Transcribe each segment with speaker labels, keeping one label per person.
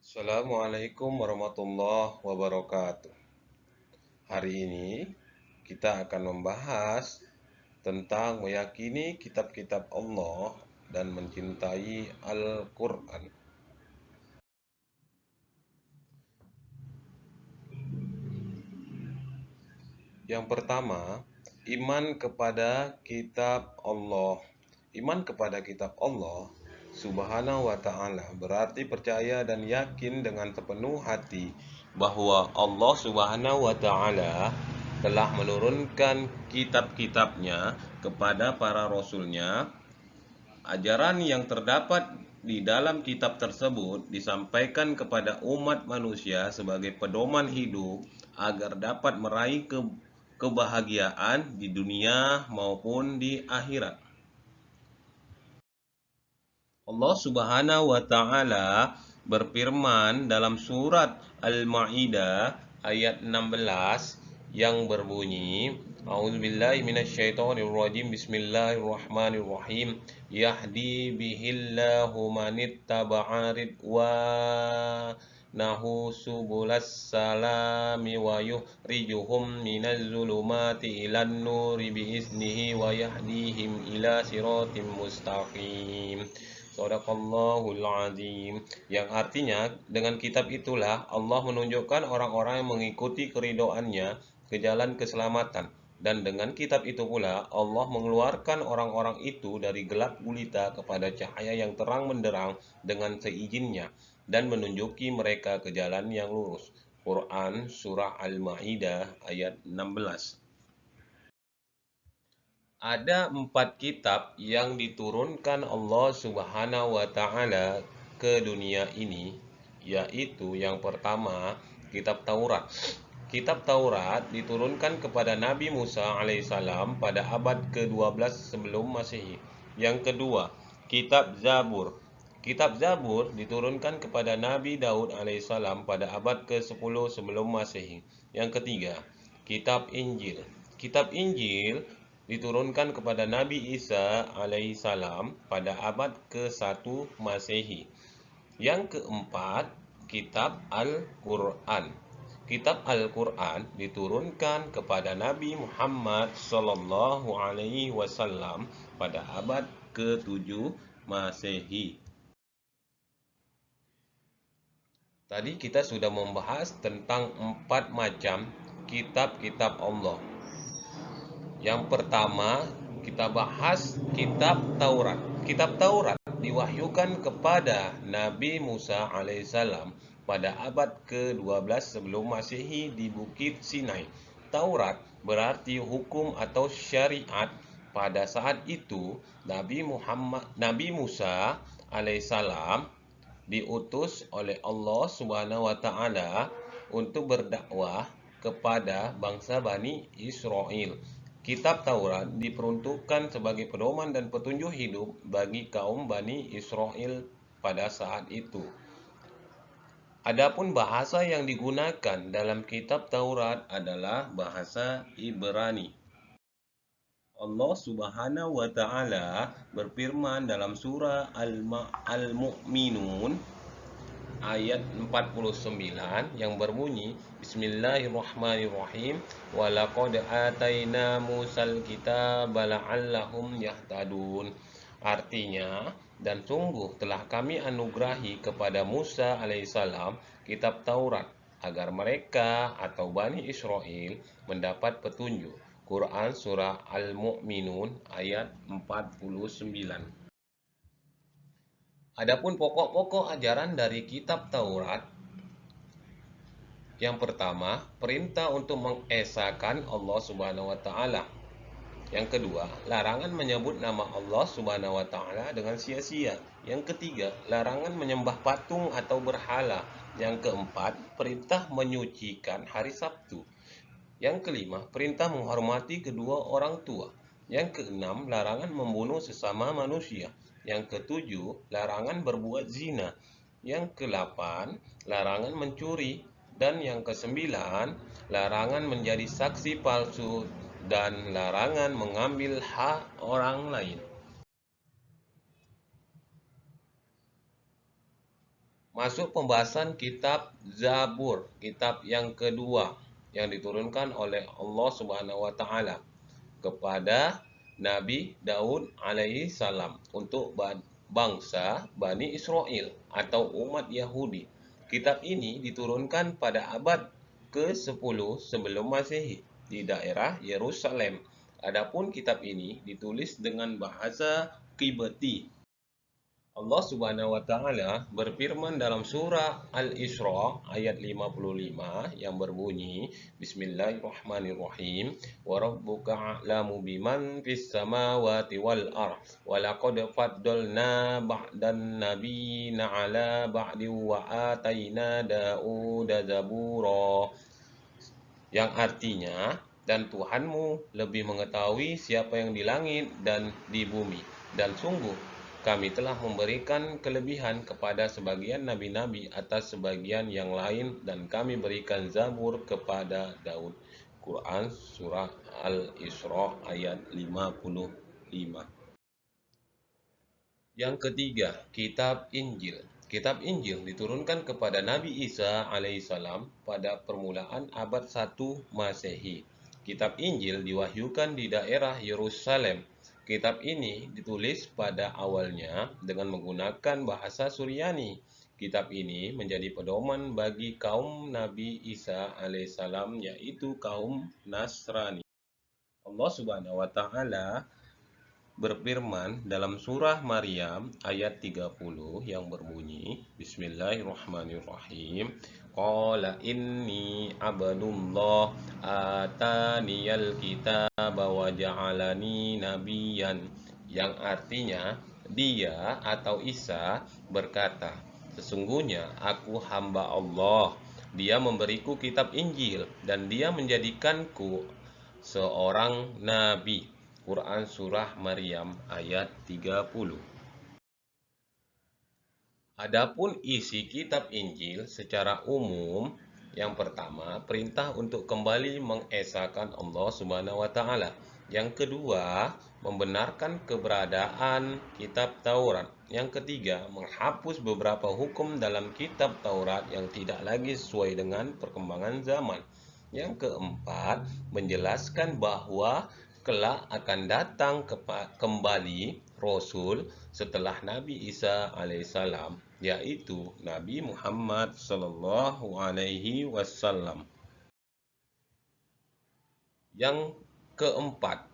Speaker 1: Assalamualaikum warahmatullahi wabarakatuh. Hari ini kita akan membahas tentang meyakini kitab-kitab Allah dan mencintai Al-Quran. Yang pertama, iman kepada kitab Allah. Iman kepada kitab Allah Subhanahu wa ta'ala berarti percaya dan yakin dengan sepenuh hati bahwa Allah Subhanahu wa ta'ala telah menurunkan kitab-kitabnya kepada para rasulnya. Ajaran yang terdapat di dalam kitab tersebut disampaikan kepada umat manusia sebagai pedoman hidup agar dapat meraih kebahagiaan di dunia maupun di akhirat. Allah Subhanahu wa taala berfirman dalam surat Al-Maidah ayat 16 yang berbunyi, A'udzubillahi minasyaitonirrajim. Bismillahirrahmanirrahim. Yahdi bihillahu manittaba'a ridwanahu subulas salami wa yukhrijuhum minaz zulumati ilan nuri biiznihi wa yahdihim ila siratim mustaqim. Sadaqallahul azim. Yang artinya, dengan kitab itulah Allah menunjukkan orang-orang yang mengikuti keridhoannya ke jalan keselamatan. Dan dengan kitab itu pula Allah mengeluarkan orang-orang itu dari gelap gulita kepada cahaya yang terang benderang dengan seizinnya dan menunjuki mereka ke jalan yang lurus. Quran Surah Al-Ma'idah ayat 16. Ada 4 kitab yang diturunkan Allah Subhanahu wa Ta'ala ke dunia ini, yaitu yang pertama, kitab Taurat. Kitab Taurat diturunkan kepada Nabi Musa alaihissalam pada abad ke-12 sebelum Masehi. Yang kedua, kitab Zabur. Kitab Zabur diturunkan kepada Nabi Daud alaihissalam pada abad ke-10 sebelum Masehi. Yang ketiga, kitab Injil. Kitab Injil diturunkan kepada Nabi Isa alaihissalam pada abad ke-1 Masehi. Yang keempat, kitab Al-Quran. Kitab Al-Quran diturunkan kepada Nabi Muhammad Sallallahu Alaihi Wasallam pada abad ke-7 Masehi. Tadi kita sudah membahas tentang 4 macam kitab-kitab Allah. Yang pertama, kita bahas kitab Taurat. Kitab Taurat diwahyukan kepada Nabi Musa alaihissalam pada abad ke-12 sebelum Masehi di Bukit Sinai. Taurat berarti hukum atau syariat. Pada saat itu, Nabi Musa alaihissalam diutus oleh Allah Subhanahu wa taala untuk berdakwah kepada bangsa Bani Israel. Kitab Taurat diperuntukkan sebagai pedoman dan petunjuk hidup bagi kaum Bani Israel pada saat itu. Adapun bahasa yang digunakan dalam kitab Taurat adalah bahasa Ibrani. Allah Subhanahu wa taala berfirman dalam surah Al-Mu'minun ayat 49 yang berbunyi, Bismillahirrahmanirrahim, walaqad ataina Musal kitaba la'allahum yahtadun. Artinya, dan sungguh telah kami anugerahi kepada Musa alaihissalam kitab Taurat agar mereka atau Bani Israel mendapat petunjuk. Quran Surah Al-Mu'minun ayat 49. Adapun pokok-pokok ajaran dari kitab Taurat, yang pertama, perintah untuk mengesahkan Allah Subhanahu wa taala. Yang kedua, larangan menyebut nama Allah Subhanahu wa taala dengan sia-sia. Yang ketiga, larangan menyembah patung atau berhala. Yang keempat, perintah menyucikan hari Sabtu. Yang kelima, perintah menghormati kedua orang tua. Yang keenam, larangan membunuh sesama manusia. Yang ketujuh, larangan berbuat zina. Yang kedelapan, larangan mencuri. Dan yang kesembilan, larangan menjadi saksi palsu dan larangan mengambil hak orang lain. Masuk pembahasan kitab Zabur, kitab yang kedua yang diturunkan oleh Allah Subhanahu wa taala kepada Nabi Daud alaihi salam untuk bangsa Bani Israel atau umat Yahudi. Kitab ini diturunkan pada abad ke-10 sebelum Masehi di daerah Yerusalem. Adapun kitab ini ditulis dengan bahasa Kibti. Allah Subhanahu wa taala berfirman dalam surah Al-Isra ayat 55 yang berbunyi Bismillahirrahmanirrahim wa rabbuka a'lamu biman fis samawati wal ardh wa laqad faddalna ba'dan nabiyina 'ala ba'din wa ataina Dauda zabura, yang artinya, dan Tuhanmu lebih mengetahui siapa yang di langit dan di bumi, dan sungguh kami telah memberikan kelebihan kepada sebagian nabi-nabi atas sebagian yang lain, dan kami berikan Zabur kepada Daud. Quran Surah Al-Isra ayat 55. Yang ketiga, Kitab Injil. Kitab Injil diturunkan kepada Nabi Isa alaihissalam pada permulaan abad 1 Masehi. Kitab Injil diwahyukan di daerah Yerusalem. Kitab ini ditulis pada awalnya dengan menggunakan bahasa Suryani. Kitab ini menjadi pedoman bagi kaum Nabi Isa alaihissalam, yaitu kaum Nasrani. Allah Subhanahu wa taala berfirman dalam surah Maryam ayat 30 yang berbunyi Bismillahirrahmanirrahim. Qala inni abdullah ataniyal kitaba wa ja'alani nabiyyan, yang artinya dia atau Isa berkata, sesungguhnya aku hamba Allah, dia memberiku kitab Injil dan dia menjadikanku seorang nabi. Quran Surah Maryam ayat 30. Adapun isi kitab Injil secara umum, yang pertama, perintah untuk kembali mengesahkan Allah Subhanahu wa taala. Yang kedua, membenarkan keberadaan kitab Taurat. Yang ketiga, menghapus beberapa hukum dalam kitab Taurat yang tidak lagi sesuai dengan perkembangan zaman. Yang keempat, menjelaskan bahwa kelak akan datang kembali Rasul setelah Nabi Isa alaihissalam, yaitu Nabi Muhammad sallallahu alaihi wasallam. Yang keempat,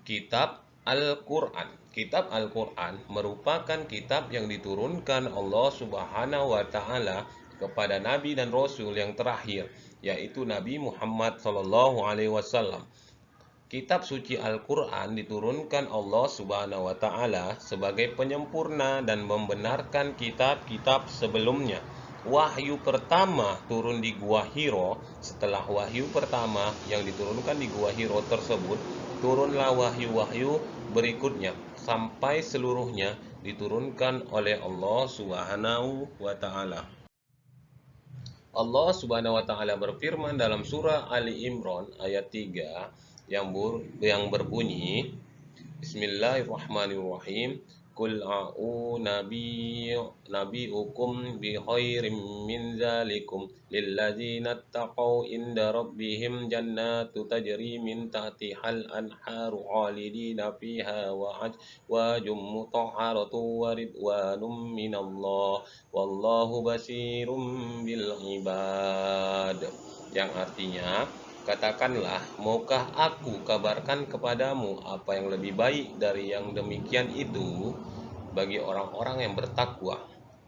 Speaker 1: Kitab Al-Quran. Kitab Al-Quran merupakan kitab yang diturunkan Allah Subhanahu wa taala kepada nabi dan rasul yang terakhir, yaitu Nabi Muhammad sallallahu alaihi wasallam. Kitab suci Al-Quran diturunkan Allah Subhanahu wa taala sebagai penyempurna dan membenarkan kitab-kitab sebelumnya. Wahyu pertama turun di Gua Hiro. Setelah wahyu pertama yang diturunkan di Gua Hiro tersebut, turunlah wahyu-wahyu berikutnya sampai seluruhnya diturunkan oleh Allah Subhanahu wa taala. Allah Subhanahu wa taala berfirman dalam surah Ali Imran ayat 3 yang berbunyi Bismillahirrahmanirrahim. Qul a'u nabiukum bi khairim min zalikum lilladzina taqaw inda rabbihim jannatu tajri min tahtihal anharu khalidina fiha wa mutahharatu wa ridwanum minallah wallahu basirum bil ibad, yang artinya, katakanlah, maukah aku kabarkan kepadamu apa yang lebih baik dari yang demikian itu bagi orang-orang yang bertakwa.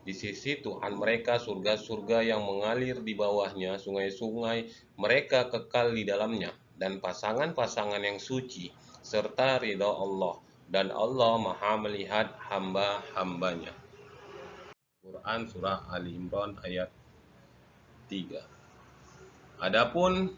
Speaker 1: Di sisi Tuhan mereka surga-surga yang mengalir di bawahnya sungai-sungai, mereka kekal di dalamnya, dan pasangan-pasangan yang suci, serta ridha Allah, dan Allah maha melihat hamba-hambanya. Quran Surah Ali Imran ayat 3. Adapun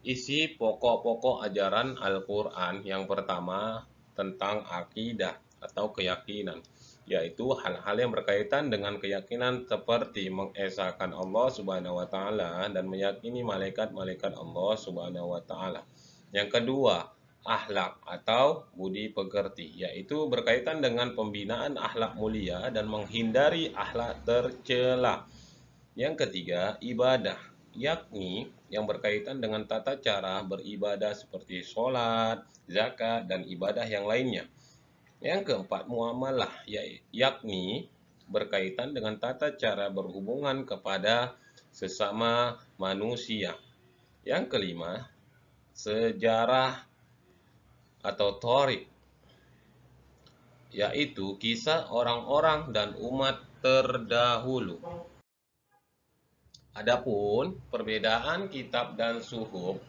Speaker 1: isi pokok-pokok ajaran Al-Quran, yang pertama tentang akidah atau keyakinan, yaitu hal-hal yang berkaitan dengan keyakinan seperti mengesahkan Allah Subhanahu wa taala dan meyakini malaikat-malaikat Allah Subhanahu wa taala. Yang kedua, akhlak atau budi pekerti, yaitu berkaitan dengan pembinaan akhlak mulia dan menghindari akhlak tercela. Yang ketiga, ibadah, yakni yang berkaitan dengan tata cara beribadah seperti sholat, zakat, dan ibadah yang lainnya. Yang keempat, muamalah, yakni berkaitan dengan tata cara berhubungan kepada sesama manusia. Yang kelima, sejarah atau thorik, yaitu kisah orang-orang dan umat terdahulu. Adapun perbedaan kitab dan suhuf,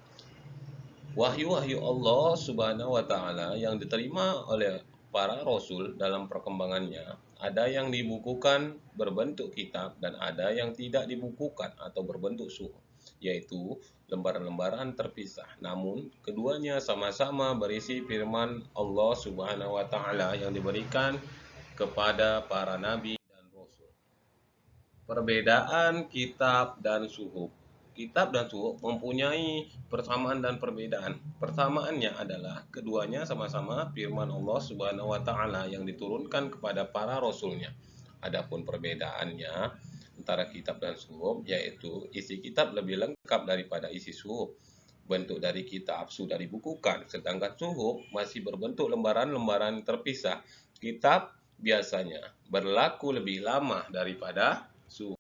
Speaker 1: wahyu-wahyu Allah Subhanahu wa taala yang diterima oleh para rasul dalam perkembangannya, ada yang dibukukan berbentuk kitab dan ada yang tidak dibukukan atau berbentuk suhuf, yaitu lembaran-lembaran terpisah. Namun keduanya sama-sama berisi firman Allah Subhanahu wa taala yang diberikan kepada para nabi dan rasul. Perbedaan kitab dan suhuf. Kitab dan suhuf mempunyai persamaan dan perbedaan. Persamaannya adalah keduanya sama-sama firman Allah Subhanahu wa taala yang diturunkan kepada para rasulnya. Adapun perbedaannya antara kitab dan suhuf, yaitu isi kitab lebih lengkap daripada isi suhuf. Bentuk dari kitab sudah dibukukan, sedangkan suhuf masih berbentuk lembaran-lembaran terpisah. Kitab biasanya berlaku lebih lama daripada suhuf.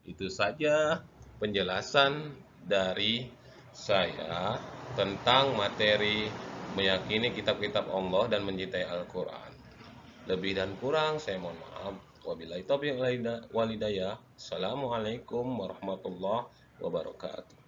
Speaker 1: Itu saja penjelasan dari saya tentang materi meyakini kitab-kitab Allah dan mencintai Al-Quran. Lebih dan kurang saya mohon maaf. Wabillahi taufiq wal hidayah. Assalamualaikum warahmatullahi wabarakatuh.